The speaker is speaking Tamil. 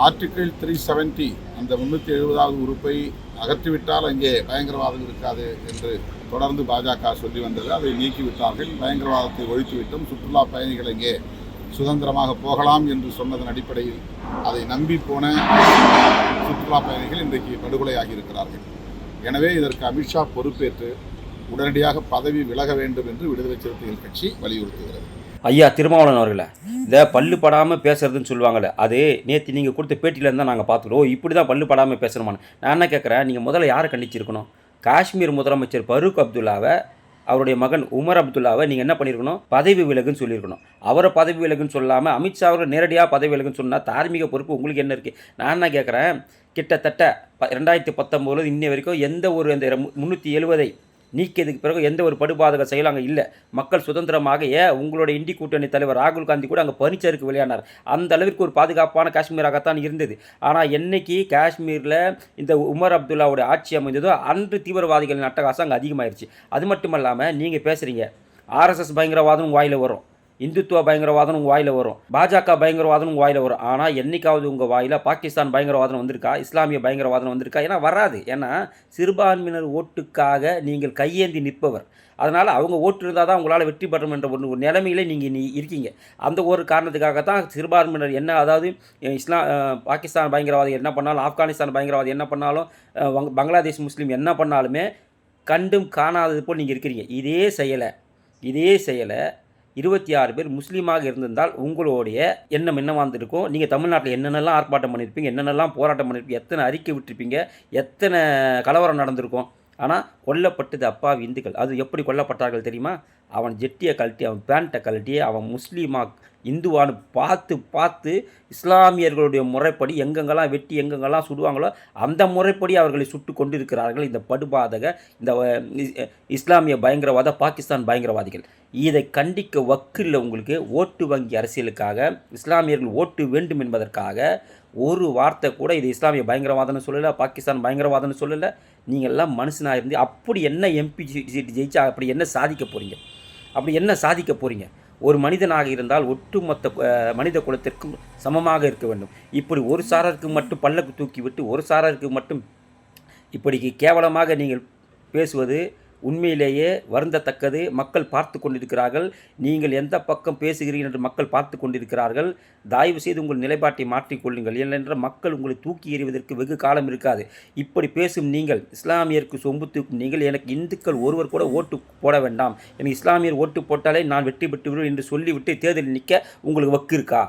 ஆர்டிகிள் 370 அந்த 370வது உறுப்பை அகற்றிவிட்டால் அங்கே பயங்கரவாதம் இருக்காது என்று தொடர்ந்து பாஜக சொல்லி வந்தது. அதை நீக்கிவிட்டார்கள். பயங்கரவாதத்தை ஒழித்துவிட்டும் சுற்றுலா பயணிகள் இங்கே சுதந்திரமாக போகலாம் என்று சொன்னதன் அடிப்படையில் அதை நம்பி போன சுற்றுலா பயணிகள் இன்றைக்கு படுகொலையாகி இருக்கிறார்கள். எனவே இதற்கு அமித்ஷா பொறுப்பேற்று உடனடியாக பதவி விலக வேண்டும் என்று விடுதலை சிறுத்தைகள் கட்சி வலியுறுத்துகிறது. ஐயா திருமாவளவன் அவர்களை இந்த பல்லு படாமல் பேசுறதுன்னு சொல்லுவாங்கள்ல, அது நேற்று நீங்கள் கொடுத்த பேட்டியில் இருந்தால் நாங்கள் பார்த்துக்கிறோம். இப்படி தான் பல்லு படாமல் பேசணுமான்னு நான் என்ன கேட்குறேன், நீங்கள் முதல்ல யாரை கண்டிச்சிருக்கணும்? காஷ்மீர் முதலமைச்சர் ஃபரூக் அப்துல்லாவை, அவருடைய மகன் உமர் அப்துல்லாவை நீங்கள் என்ன பண்ணியிருக்கணும்? பதவி விலகுன்னு சொல்லியிருக்கணும். அவரை பதவி விலகுன்னு சொல்லாமல் அமித்ஷா அவர்கள் நேரடியாக பதவி விலகுன்னு சொன்னால் தார்மீக பொறுப்பு உங்களுக்கு என்ன இருக்குது? நான் என்ன கேட்குறேன், கிட்டத்தட்ட 2019 இன்னை வரைக்கும் எந்த ஒரு அந்த 370 நீக்கியதுக்கு பிறகு எந்த ஒரு படுபாதக செயலும் அங்கே இல்லை. மக்கள் சுதந்திரமாக உங்களோட இந்தி கூட்டணி தலைவர் ராகுல் காந்தி கூட அங்கே பனிச்சருக்கு விளையாடினார். அந்த அளவிற்கு ஒரு பாதுகாப்பான காஷ்மீராகத்தான் இருந்தது. ஆனால் என்னைக்கு காஷ்மீரில் இந்த உமர் அப்துல்லாவுடைய ஆட்சி அமைந்ததோ அன்று தீவிரவாதிகளின் அட்டகாசம் அங்கே அதிகமாகிடுச்சு. அது மட்டும் இல்லாமல் நீங்கள் பேசுகிறீங்க ஆர்எஸ்எஸ் பயங்கரவாதம் வாயில் வரும், இந்துத்துவ பயங்கரவாதம் உங்கள் வாயில் வரும், பாஜக பயங்கரவாதம் உங்கள் வாயில் வரும். ஆனால் என்றைக்காவது உங்கள் வாயில் பாகிஸ்தான் பயங்கரவாதம் வந்திருக்கா? இஸ்லாமிய பயங்கரவாதம் வந்திருக்கா? ஏன்னா வராது. ஏன்னா சிறுபான்மையினர் ஓட்டுக்காக நீங்கள் கையேந்தி நிற்பவர். அதனால் அவங்க ஓட்டு இருந்தால் தான் உங்களால் வெற்றி பெறும் என்ற ஒரு நிலைமையிலே நீங்கள் இருக்கீங்க. அந்த ஒரு காரணத்துக்காக தான் சிறுபான்மையினர் என்ன, அதாவது பாகிஸ்தான் பயங்கரவாதி என்ன பண்ணாலும், ஆப்கானிஸ்தான் பயங்கரவாதி என்ன பண்ணாலும், பங்களாதேஷ் முஸ்லீம் என்ன பண்ணாலுமே கண்டும் காணாதது போல் நீங்கள் இருக்கிறீங்க. இதே செயலை 26 பேர் முஸ்லீமாக இருந்திருந்தால் உங்களுடைய எண்ணம் என்னவாக இருந்திருக்கும்? நீங்கள் தமிழ்நாட்டில் என்னென்னலாம் ஆர்ப்பாட்டம் பண்ணியிருப்பீங்க, என்னென்னலாம் போராட்டம் பண்ணியிருப்பீங்க, எத்தனை அறிக்கை விட்டுருப்பீங்க, எத்தனை கலவரம் நடந்திருக்கும். ஆனால் கொல்லப்பட்டது அப்பாவி இந்துக்கள். அது எப்படி கொல்லப்பட்டார்கள் தெரியுமா? அவன் ஜெட்டியை கழட்டி, அவன் பேண்ட்டை கழட்டி, அவன் முஸ்லீமாக இந்துவானு பார்த்து இஸ்லாமியர்களுடைய முறைப்படி எங்கெங்கெல்லாம் வெட்டி எங்கெங்கெல்லாம் சுடுவாங்களோ அந்த முறைப்படி அவர்களை சுட்டு கொண்டிருக்கிறார்கள் இந்த படுபாதக இந்த இஸ்லாமிய பயங்கரவாத பாகிஸ்தான் பயங்கரவாதிகள். இதை கண்டிக்க வக்கில்லை உங்களுக்கு. ஓட்டு வங்கி அரசியலுக்காக இஸ்லாமியர்கள் ஓட்டு வேண்டும் என்பதற்காக ஒரு வார்த்தை கூட இது இஸ்லாமிய பயங்கரவாதம்னு சொல்லலை, பாகிஸ்தான் பயங்கரவாதம்னு சொல்லலை. நீங்கள்லாம் மனுஷனாக இருந்து அப்படி என்ன எம்பி சீட்டு ஜெயிச்சா அப்படி என்ன சாதிக்க போகிறீங்க? ஒரு மனிதனாக இருந்தால் ஒட்டுமொத்த மனித குலத்திற்கும் சமமாக இருக்க வேண்டும். இப்படி ஒரு சாரருக்கு மட்டும் பல்லக்கு தூக்கிவிட்டு ஒரு சாரருக்கு மட்டும் இப்படி கேவலமாக நீங்கள் பேசுவது உண்மையிலேயே வருந்தத்தக்கது. மக்கள் பார்த்து கொண்டிருக்கிறார்கள். நீங்கள் எந்த பக்கம் பேசுகிறீர்கள் என்று மக்கள் பார்த்து கொண்டிருக்கிறார்கள். தயவு செய்து உங்கள் நிலைப்பாட்டை மாற்றிக்கொள்ளுங்கள். ஏனென்றால் மக்கள் உங்களை தூக்கி எறிவதற்கு வெகு காலம் இருக்காது. இப்படி பேசும் நீங்கள், இஸ்லாமியருக்கு சொம்பு தூக்கும் நீங்கள், எனக்கு இந்துக்கள் ஒருவர் கூட ஓட்டு போட வேண்டாம், எனக்கு இஸ்லாமியர் ஓட்டு போட்டாலே நான் வெற்றி பெற்று விடுவேன் என்று சொல்லிவிட்டு தேர்தலில் நிற்க உங்களுக்கு வக்கு இருக்கா?